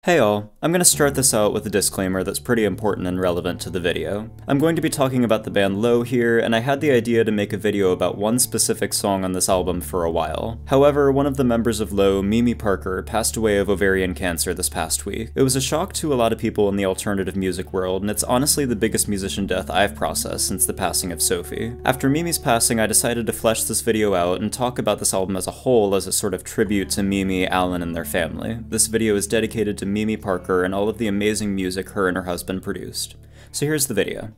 Hey all, I'm going to start this out with a disclaimer that's pretty important and relevant to the video. I'm going to be talking about the band Low here, and I had the idea to make a video about one specific song on this album for a while. However, one of the members of Low, Mimi Parker, passed away of ovarian cancer this past week. It was a shock to a lot of people in the alternative music world, and it's honestly the biggest musician death I've processed since the passing of Sophie. After Mimi's passing, I decided to flesh this video out and talk about this album as a whole as a sort of tribute to Mimi, Alan, and their family. This video is dedicated to Mimi Parker and all of the amazing music her and her husband produced. So here's the video.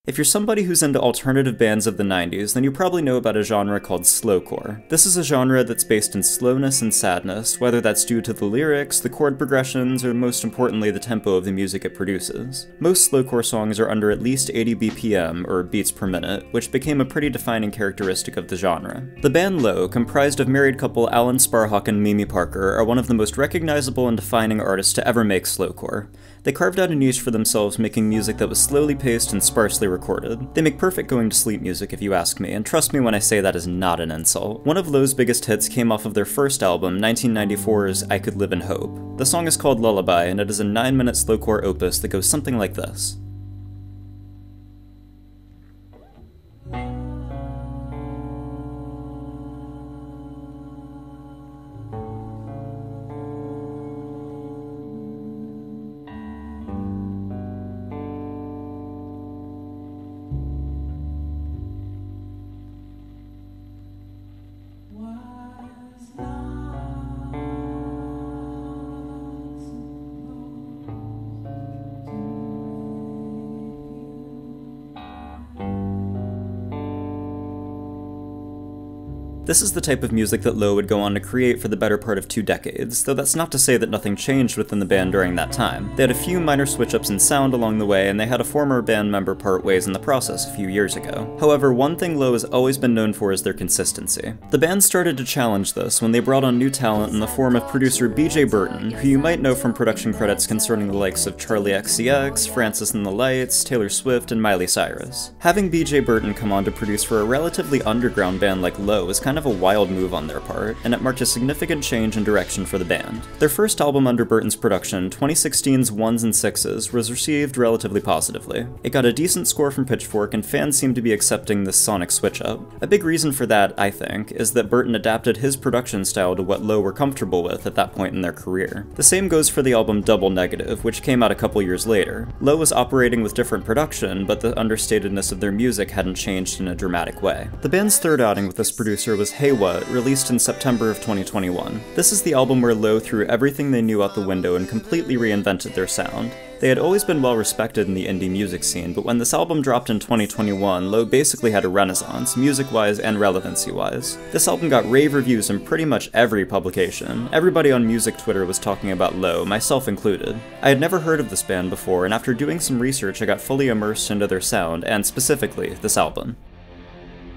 If you're somebody who's into alternative bands of the 90s, then you probably know about a genre called slowcore. This is a genre that's based in slowness and sadness, whether that's due to the lyrics, the chord progressions, or most importantly the tempo of the music it produces. Most slowcore songs are under at least 80 BPM, or beats per minute, which became a pretty defining characteristic of the genre. The band Low, comprised of married couple Alan Sparhawk and Mimi Parker, are one of the most recognizable and defining artists to ever make slowcore. They carved out a niche for themselves making music that was slowly paced and sparsely recorded. They make perfect going to sleep music if you ask me, and trust me when I say that is not an insult. One of Low's biggest hits came off of their first album, 1994's I Could Live in Hope. The song is called Lullaby, and it is a 9-minute slowcore opus that goes something like this. This is the type of music that Low would go on to create for the better part of 2 decades, though that's not to say that nothing changed within the band during that time. They had a few minor switch-ups in sound along the way, and they had a former band member part ways in the process a few years ago. However, one thing Low has always been known for is their consistency. The band started to challenge this when they brought on new talent in the form of producer BJ Burton, who you might know from production credits concerning the likes of Charlie XCX, Francis and the Lights, Taylor Swift, and Miley Cyrus. Having BJ Burton come on to produce for a relatively underground band like Low is kind of a wild move on their part, and it marked a significant change in direction for the band. Their first album under Burton's production, 2016's Ones and Sixes, was received relatively positively. It got a decent score from Pitchfork, and fans seemed to be accepting this sonic switch-up. A big reason for that, I think, is that Burton adapted his production style to what Low were comfortable with at that point in their career. The same goes for the album Double Negative, which came out a couple years later. Low was operating with different production, but the understatedness of their music hadn't changed in a dramatic way. The band's third outing with this producer was Hey What, released in September of 2021. This is the album where Low threw everything they knew out the window and completely reinvented their sound. They had always been well respected in the indie music scene, but when this album dropped in 2021, Low basically had a renaissance, music-wise and relevancy-wise. This album got rave reviews in pretty much every publication. Everybody on music Twitter was talking about Low, myself included. I had never heard of this band before, and after doing some research I got fully immersed into their sound, and specifically, this album.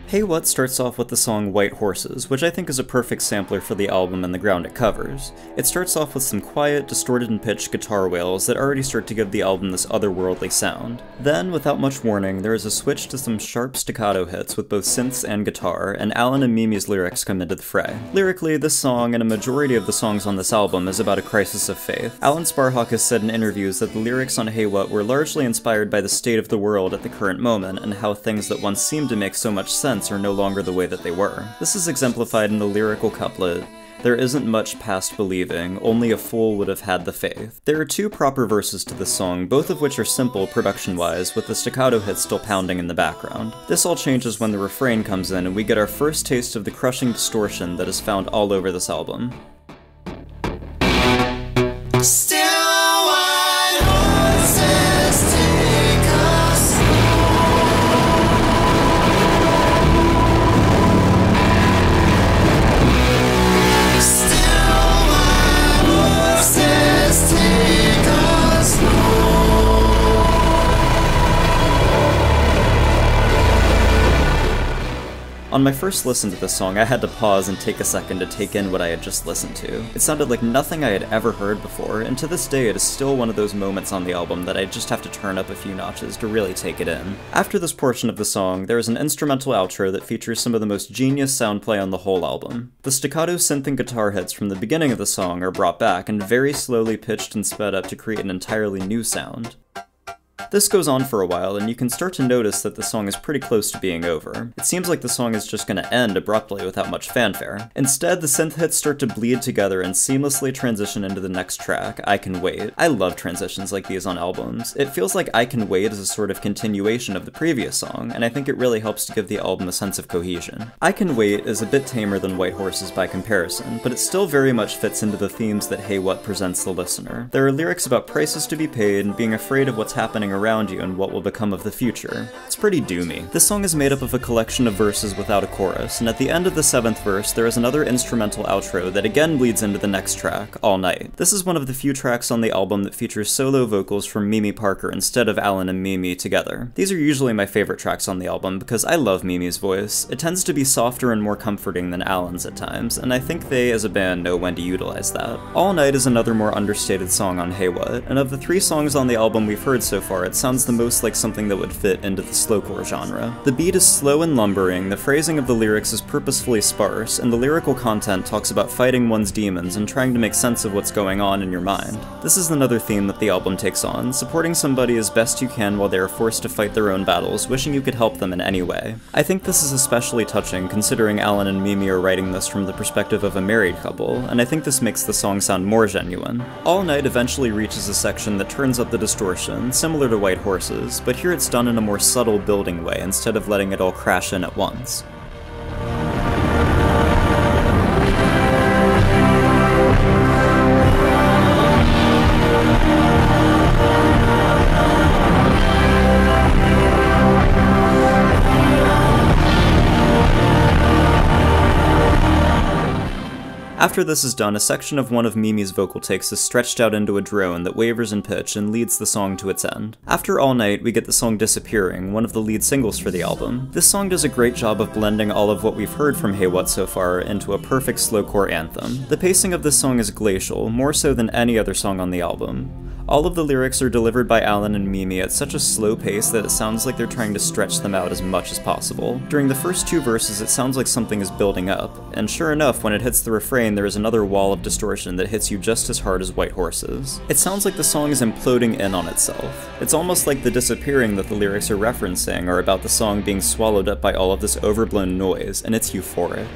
Hey What starts off with the song White Horses, which I think is a perfect sampler for the album and the ground it covers. It starts off with some quiet, distorted and pitched guitar wails that already start to give the album this otherworldly sound. Then, without much warning, there is a switch to some sharp staccato hits with both synths and guitar, and Alan and Mimi's lyrics come into the fray. Lyrically, this song, and a majority of the songs on this album, is about a crisis of faith. Alan Sparhawk has said in interviews that the lyrics on Hey What were largely inspired by the state of the world at the current moment, and how things that once seemed to make so much sense are no longer the way that they were. This is exemplified in the lyrical couplet, "There isn't much past believing, only a fool would have had the faith." There are 2 proper verses to this song, both of which are simple production-wise, with the staccato hits still pounding in the background. This all changes when the refrain comes in and we get our first taste of the crushing distortion that is found all over this album. On my first listen to this song, I had to pause and take a second to take in what I had just listened to. It sounded like nothing I had ever heard before, and to this day it is still one of those moments on the album that I just have to turn up a few notches to really take it in. After this portion of the song, there is an instrumental outro that features some of the most genius sound play on the whole album. The staccato synth and guitar hits from the beginning of the song are brought back and very slowly pitched and sped up to create an entirely new sound. This goes on for a while, and you can start to notice that the song is pretty close to being over. It seems like the song is just gonna end abruptly without much fanfare. Instead, the synth hits start to bleed together and seamlessly transition into the next track, I Can Wait. I love transitions like these on albums. It feels like I Can Wait is a sort of continuation of the previous song, and I think it really helps to give the album a sense of cohesion. I Can Wait is a bit tamer than White Horses by comparison, but it still very much fits into the themes that Hey What presents the listener. There are lyrics about prices to be paid and being afraid of what's happening around you and what will become of the future. It's pretty doomy. This song is made up of a collection of verses without a chorus, and at the end of the 7th verse, there is another instrumental outro that again bleeds into the next track, All Night. This is one of the few tracks on the album that features solo vocals from Mimi Parker instead of Alan and Mimi together. These are usually my favorite tracks on the album because I love Mimi's voice. It tends to be softer and more comforting than Alan's at times, and I think they as a band know when to utilize that. All Night is another more understated song on Hey What, and of the 3 songs on the album we've heard so far, it sounds the most like something that would fit into the slowcore genre. The beat is slow and lumbering, the phrasing of the lyrics is purposefully sparse, and the lyrical content talks about fighting one's demons and trying to make sense of what's going on in your mind. This is another theme that the album takes on, supporting somebody as best you can while they are forced to fight their own battles, wishing you could help them in any way. I think this is especially touching considering Alan and Mimi are writing this from the perspective of a married couple, and I think this makes the song sound more genuine. All Night eventually reaches a section that turns up the distortion, similar to White Horses, but here it's done in a more subtle building way instead of letting it all crash in at once. After this is done, a section of one of Mimi's vocal takes is stretched out into a drone that wavers in pitch and leads the song to its end. After All Night, we get the song Disappearing, one of the lead singles for the album. This song does a great job of blending all of what we've heard from Hey What so far into a perfect slowcore anthem. The pacing of this song is glacial, more so than any other song on the album. All of the lyrics are delivered by Alan and Mimi at such a slow pace that it sounds like they're trying to stretch them out as much as possible. During the first 2 verses, it sounds like something is building up, and sure enough, when it hits the refrain, there is another wall of distortion that hits you just as hard as White Horses. It sounds like the song is imploding in on itself. It's almost like the disappearing that the lyrics are referencing are about the song being swallowed up by all of this overblown noise, and it's euphoric.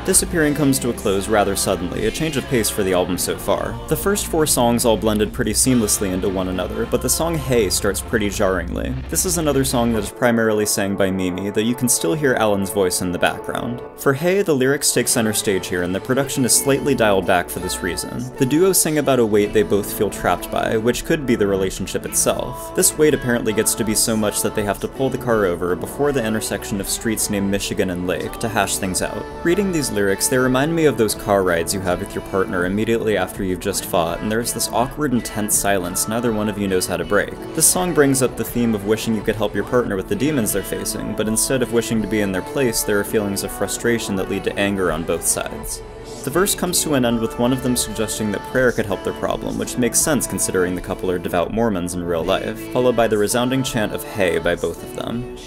Disappearing comes to a close rather suddenly, a change of pace for the album so far. The first 4 songs all blended pretty seamlessly into one another, but the song Hey starts pretty jarringly. This is another song that is primarily sang by Mimi, though you can still hear Alan's voice in the background. For Hey, the lyrics take center stage here, and the production is slightly dialed back for this reason. The duo sing about a weight they both feel trapped by, which could be the relationship itself. This weight apparently gets to be so much that they have to pull the car over before the intersection of streets named Michigan and Lake to hash things out. Reading these lyrics, they remind me of those car rides you have with your partner immediately after you've just fought, and there's this awkward and tense silence neither one of you knows how to break. This song brings up the theme of wishing you could help your partner with the demons they're facing, but instead of wishing to be in their place, there are feelings of frustration that lead to anger on both sides. The verse comes to an end with one of them suggesting that prayer could help their problem, which makes sense considering the couple are devout Mormons in real life, followed by the resounding chant of Hey by both of them.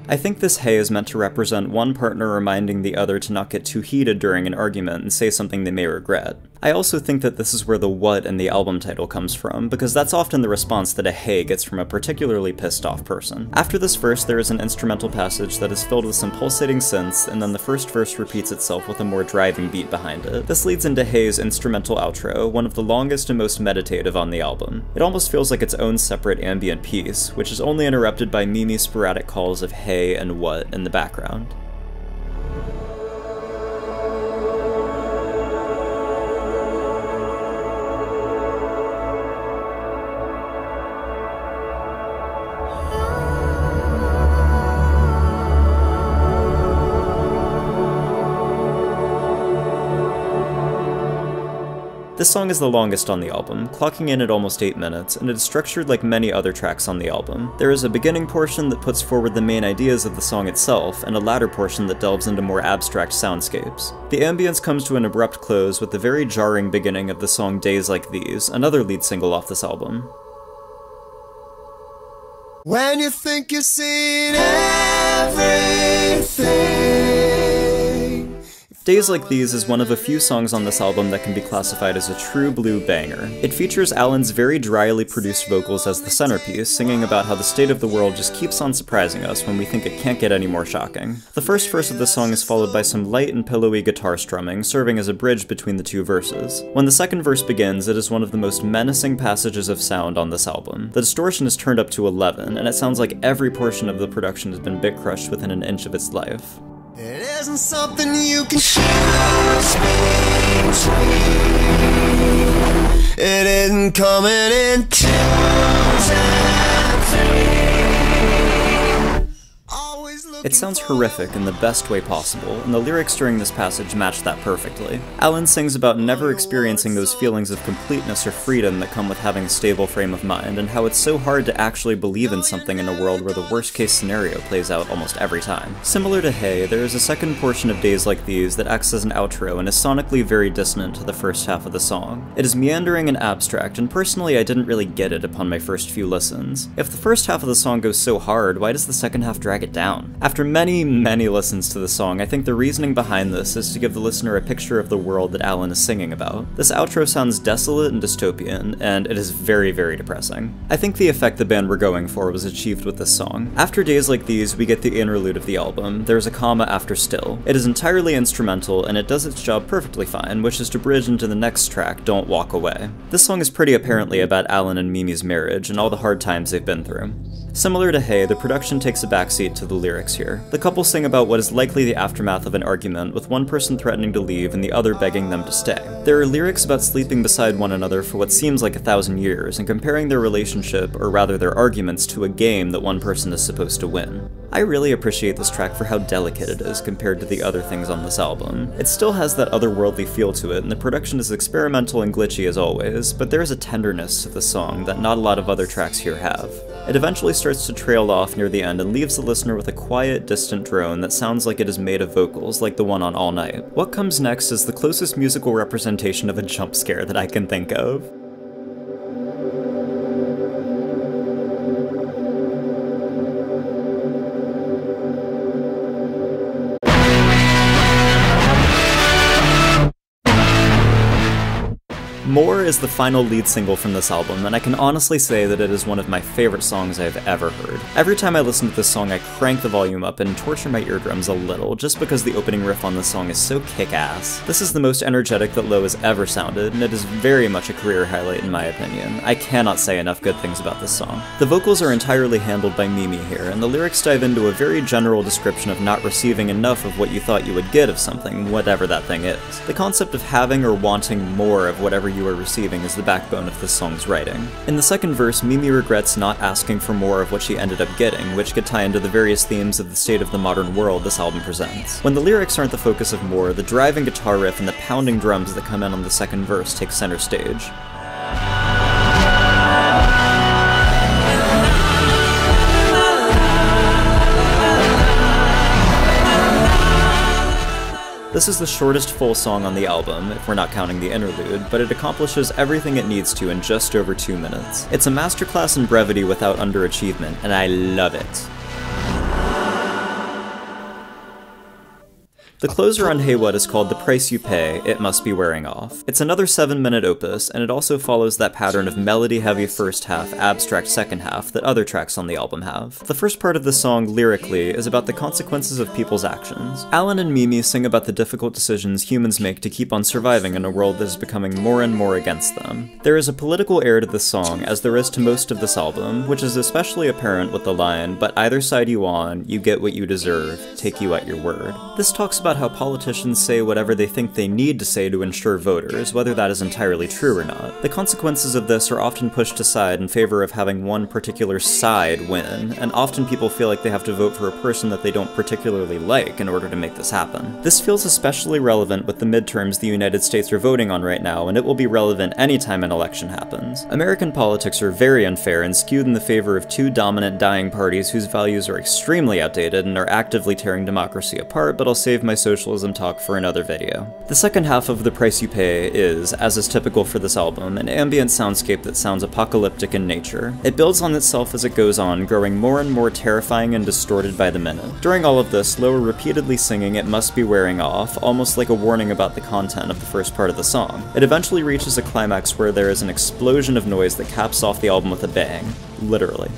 I think this hey is meant to represent one partner reminding the other to not get too heated during an argument and say something they may regret. I also think that this is where the what in the album title comes from, because that's often the response that a hey gets from a particularly pissed off person. After this verse, there is an instrumental passage that is filled with some pulsating synths, and then the first verse repeats itself with a more driving beat behind it. This leads into Hey's instrumental outro, one of the longest and most meditative on the album. It almost feels like its own separate ambient piece, which is only interrupted by Mimi's sporadic calls of hey and what in the background. This song is the longest on the album, clocking in at almost 8 minutes, and it is structured like many other tracks on the album. There is a beginning portion that puts forward the main ideas of the song itself, and a latter portion that delves into more abstract soundscapes. The ambience comes to an abrupt close with the very jarring beginning of the song Days Like These, another lead single off this album. When you think you've seen everything. Days Like These is one of a few songs on this album that can be classified as a true blue banger. It features Alan's very dryly produced vocals as the centerpiece, singing about how the state of the world just keeps on surprising us when we think it can't get any more shocking. The first verse of the song is followed by some light and pillowy guitar strumming, serving as a bridge between the two verses. When the second verse begins, it is one of the most menacing passages of sound on this album. The distortion is turned up to 11, and it sounds like every portion of the production has been bit crushed within an inch of its life. It isn't something you can choose between. It isn't coming in twos and threes. It sounds horrific in the best way possible, and the lyrics during this passage match that perfectly. Alan sings about never experiencing those feelings of completeness or freedom that come with having a stable frame of mind, and how it's so hard to actually believe in something in a world where the worst case scenario plays out almost every time. Similar to Hey, there is a second portion of Days Like These that acts as an outro and is sonically very dissonant to the first half of the song. It is meandering and abstract, and personally I didn't really get it upon my first few listens. If the first half of the song goes so hard, why does the second half drag it down? After many listens to the song, I think the reasoning behind this is to give the listener a picture of the world that Alan is singing about. This outro sounds desolate and dystopian, and it is very depressing. I think the effect the band were going for was achieved with this song. After Days Like These, we get the interlude of the album. There's a comma after Still. It is entirely instrumental, and it does its job perfectly fine, which is to bridge into the next track, Don't Walk Away. This song is pretty apparently about Alan and Mimi's marriage and all the hard times they've been through. Similar to Hey, the production takes a backseat to the lyrics here. The couple sing about what is likely the aftermath of an argument, with one person threatening to leave and the other begging them to stay. There are lyrics about sleeping beside one another for what seems like 1,000 years, and comparing their relationship, or rather their arguments, to a game that one person is supposed to win. I really appreciate this track for how delicate it is compared to the other things on this album. It still has that otherworldly feel to it, and the production is experimental and glitchy as always, but there is a tenderness to the song that not a lot of other tracks here have. It eventually starts to trail off near the end and leaves the listener with a quiet, distant drone that sounds like it is made of vocals, like the one on All Night. What comes next is the closest musical representation of a jump scare that I can think of. More is the final lead single from this album, and I can honestly say that it is one of my favorite songs I've ever heard. Every time I listen to this song, I crank the volume up and torture my eardrums a little, just because the opening riff on this song is so kick-ass. This is the most energetic that Low has ever sounded, and it is very much a career highlight in my opinion. I cannot say enough good things about this song. The vocals are entirely handled by Mimi here, and the lyrics dive into a very general description of not receiving enough of what you thought you would get of something, whatever that thing is. The concept of having or wanting more of whatever you are receiving is the backbone of this song's writing. In the second verse, Mimi regrets not asking for more of what she ended up getting, which could tie into the various themes of the state of the modern world this album presents. When the lyrics aren't the focus of more, the driving guitar riff and the pounding drums that come in on the second verse take center stage. This is the shortest full song on the album, if we're not counting the interlude, but it accomplishes everything it needs to in just over 2 minutes. It's a masterclass in brevity without underachievement, and I love it. The closer on Hey What is called The Price You Pay, It Must Be Wearing Off. It's another 7-minute opus, and it also follows that pattern of melody-heavy first half, abstract second half that other tracks on the album have. The first part of the song, lyrically, is about the consequences of people's actions. Alan and Mimi sing about the difficult decisions humans make to keep on surviving in a world that is becoming more and more against them. There is a political air to this song, as there is to most of this album, which is especially apparent with the line, "But either side you on, you get what you deserve, take you at your word." This talks about about how politicians say whatever they think they need to say to ensure voters, whether that is entirely true or not. The consequences of this are often pushed aside in favor of having one particular side win, and often people feel like they have to vote for a person that they don't particularly like in order to make this happen. This feels especially relevant with the midterms the United States are voting on right now, and it will be relevant anytime an election happens. American politics are very unfair and skewed in the favor of two dominant dying parties whose values are extremely outdated and are actively tearing democracy apart, but I'll save my socialism talk for another video. The second half of The Price You Pay is, as is typical for this album, an ambient soundscape that sounds apocalyptic in nature. It builds on itself as it goes on, growing more and more terrifying and distorted by the minute. During all of this, Lowe repeatedly singing "It Must Be Wearing Off," almost like a warning about the content of the first part of the song. It eventually reaches a climax where there is an explosion of noise that caps off the album with a bang. Literally.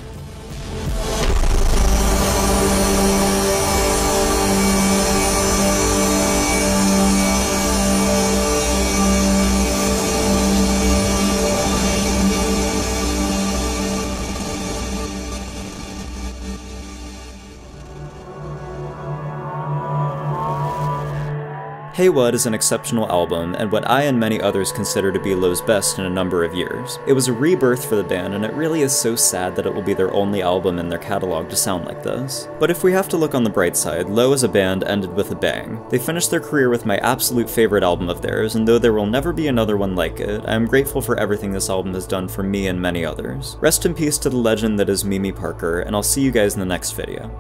Hey What is an exceptional album, and what I and many others consider to be Lowe's best in a number of years. It was a rebirth for the band, and it really is so sad that it will be their only album in their catalog to sound like this. But if we have to look on the bright side, Lowe as a band ended with a bang. They finished their career with my absolute favorite album of theirs, and though there will never be another one like it, I am grateful for everything this album has done for me and many others. Rest in peace to the legend that is Mimi Parker, and I'll see you guys in the next video.